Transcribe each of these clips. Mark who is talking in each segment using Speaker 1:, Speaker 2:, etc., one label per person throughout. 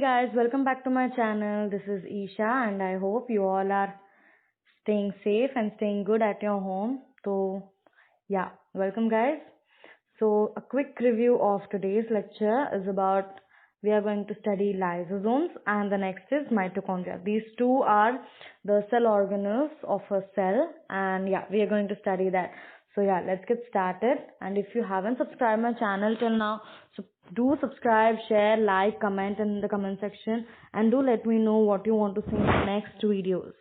Speaker 1: guys, welcome back to my channel. This is Isha and I hope you all are staying safe and staying good at your home. So, yeah, welcome guys. So, a quick review of today's lecture is about we are going to study lysosomes and the next is mitochondria. These two are the cell organelles of a cell and yeah, we are going to study that. So yeah, let's get started. And if you haven't subscribed my channel till now, so do subscribe, share, like, comment in the comment section and do let me know what you want to see in the next videos.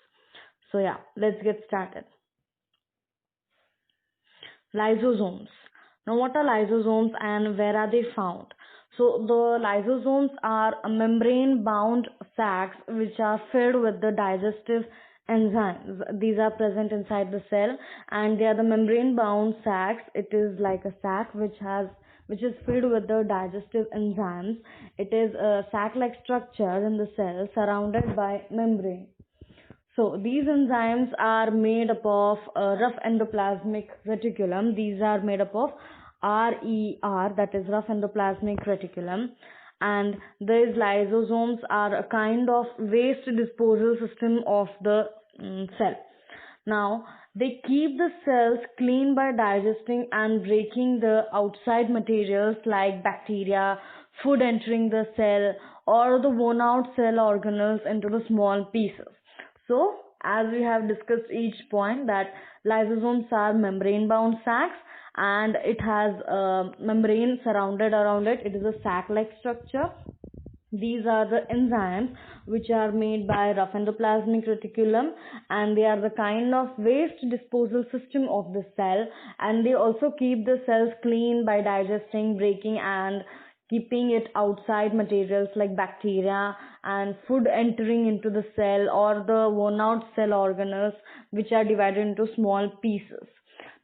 Speaker 1: So yeah, let's get started. Lysosomes. Now what are lysosomes and where are they found? So the lysosomes are membrane bound sacs which are filled with the digestive enzymes. These are present inside the cell and they are the membrane bound sacs. It is like a sac which is filled with the digestive enzymes. It is a sac like structure in the cell surrounded by membrane. So these enzymes are made up of rough endoplasmic reticulum. These are made up of RER, that is rough endoplasmic reticulum. And these lysosomes are a kind of waste disposal system of the cell. Now, they keep the cells clean by digesting and breaking the outside materials like bacteria, food entering the cell, or the worn out cell organelles into the small pieces. So, as we have discussed each point that lysosomes are membrane bound sacs and it has a membrane surrounded around it. It is a sac-like structure. These are the enzymes which are made by rough endoplasmic reticulum and they are the kind of waste disposal system of the cell and they also keep the cells clean by digesting, breaking and keeping it outside materials like bacteria and food entering into the cell or the worn out cell organelles which are divided into small pieces.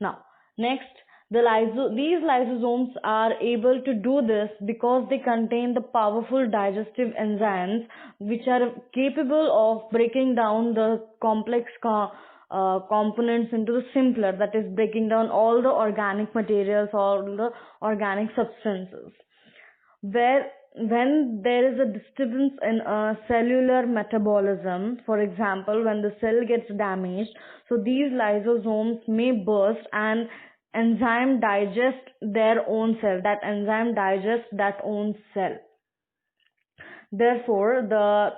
Speaker 1: Now, next, these lysosomes are able to do this because they contain the powerful digestive enzymes which are capable of breaking down the complex components into the simpler, that is breaking down all the organic materials or the organic substances. When there is a disturbance in a cellular metabolism, for example, when the cell gets damaged, so these lysosomes may burst and enzyme digest their own cell. That enzyme digests that own cell. Therefore, the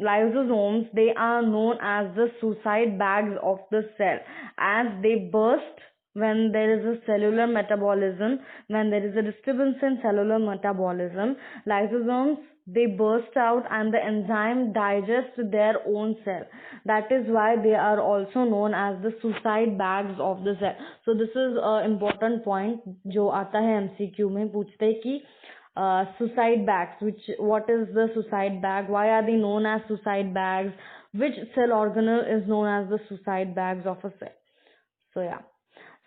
Speaker 1: lysosomes, they are known as the suicide bags of the cell, as they burst when there is a cellular metabolism, when there is a disturbance in cellular metabolism. Lysosomes, they burst out and the enzyme digests their own cell. That is why they are also known as the suicide bags of the cell. So this is an important point जो आता है MCQ में पूछते हैं कि suicide bags, what is the suicide bag, why are they known as suicide bags, which cell organelle is known as the suicide bags of a cell. So yeah.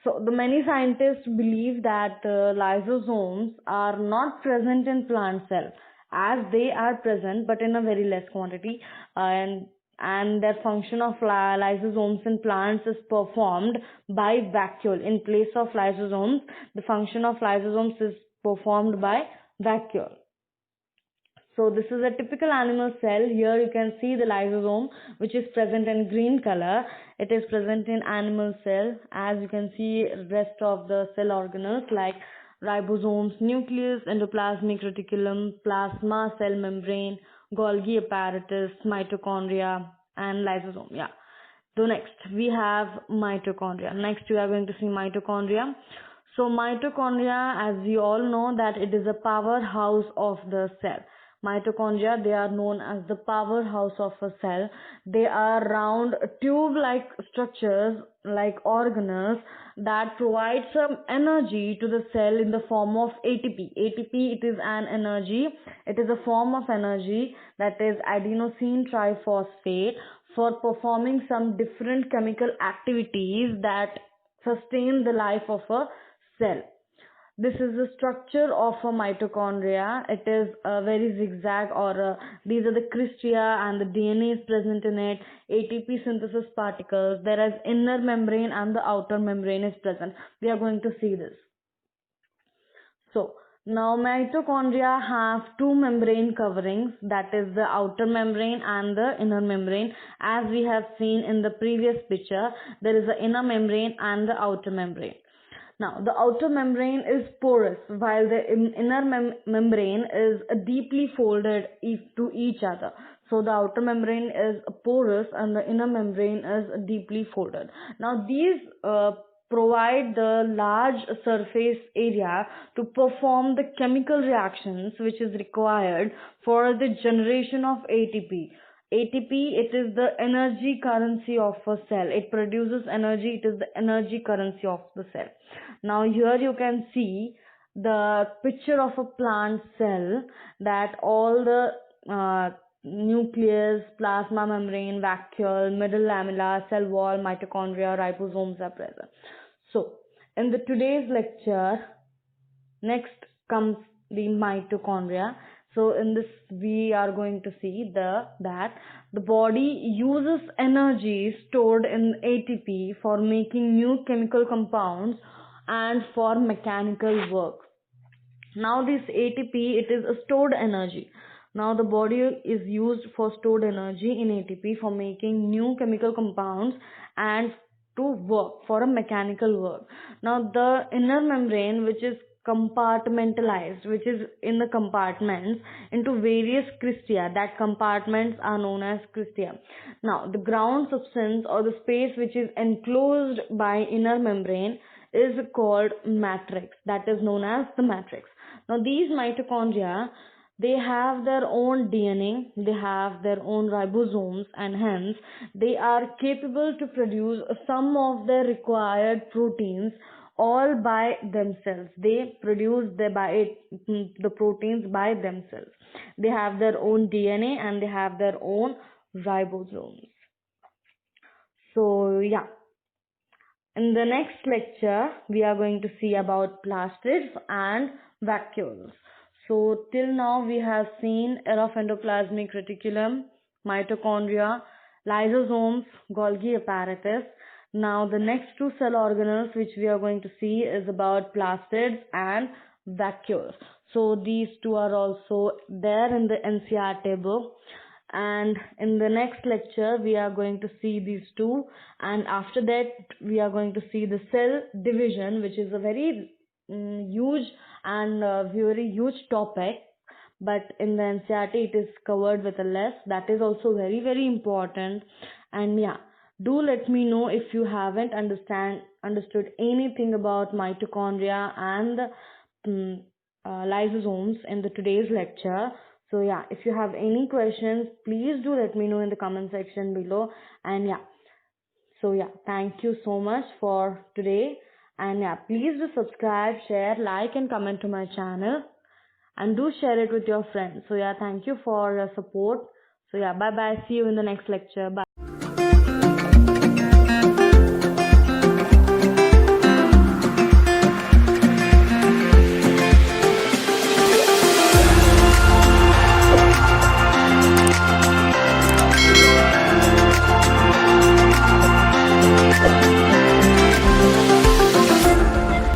Speaker 1: So the many scientists believe that lysosomes are not present in plant cells, as they are present but in a very less quantity, and their function of lysosomes in plants is performed by vacuole. In place of lysosomes, the function of lysosomes is performed by vacuole. So this is a typical animal cell. Here you can see the lysosome which is present in green color. It is present in animal cell. As you can see, rest of the cell organelles like ribosomes, nucleus, endoplasmic reticulum, plasma cell membrane, Golgi apparatus, mitochondria and lysosome. Yeah. So next we have mitochondria. Next we are going to see mitochondria. So mitochondria, as we all know, that it is a powerhouse of the cell. Mitochondria, they are known as the powerhouse of a cell. They are round tube-like structures like organelles that provide some energy to the cell in the form of ATP. ATP, it is an energy. It is a form of energy, that is adenosine triphosphate, for performing some different chemical activities that sustain the life of a cell. This is the structure of a mitochondria. It is a very zigzag, or these are the crystia and the DNA is present in it. ATP synthesis particles. There is inner membrane and the outer membrane is present. We are going to see this. So Now, mitochondria have two membrane coverings, that is the outer membrane and the inner membrane. As we have seen in the previous picture, there is the inner membrane and the outer membrane. Now, the outer membrane is porous, while the inner membrane is deeply folded to each other. So, the outer membrane is porous and the inner membrane is deeply folded. Now, these provide the large surface area to perform the chemical reactions which is required for the generation of ATP. ATP, it is the energy currency of a cell. It produces energy. It is the energy currency of the cell. Now here you can see the picture of a plant cell, that all the nucleus, plasma membrane, vacuole, middle lamella, cell wall, mitochondria, ribosomes are present. So in the today's lecture, next comes the mitochondria. So in this we are going to see that the body uses energy stored in ATP for making new chemical compounds and for mechanical work. Now this ATP, it is a stored energy. Now the body is used for stored energy in ATP for making new chemical compounds and to work for a mechanical work. Now the inner membrane, which is compartmentalized, which is in the compartments into various cristia. That compartments are known as cristia. Now the ground substance or the space which is enclosed by inner membrane is called matrix. That is known as the matrix. Now these mitochondria, they have their own DNA, they have their own ribosomes, and hence they are capable to produce some of the required proteins all by themselves. They produce the proteins by themselves. They have their own DNA and they have their own ribosomes. So yeah, in the next lecture we are going to see about plastids and vacuoles. So till now we have seen era of endoplasmic reticulum, mitochondria, lysosomes, Golgi apparatus. Now the next two cell organelles which we are going to see is about plastids and vacuoles. So these two are also there in the NCERT book, and in the next lecture we are going to see these two, and after that we are going to see the cell division, which is a very huge and very huge topic, but in the NCERT it is covered with a less. That is also very very important. And yeah, do let me know if you haven't understood anything about mitochondria and lysosomes in the today's lecture. So yeah, if you have any questions, please do let me know in the comment section below. And yeah, so yeah, thank you so much for today. And yeah, please do subscribe, share, like and comment to my channel, and do share it with your friends. So yeah, thank you for your support. So yeah, bye bye, see you in the next lecture. Bye.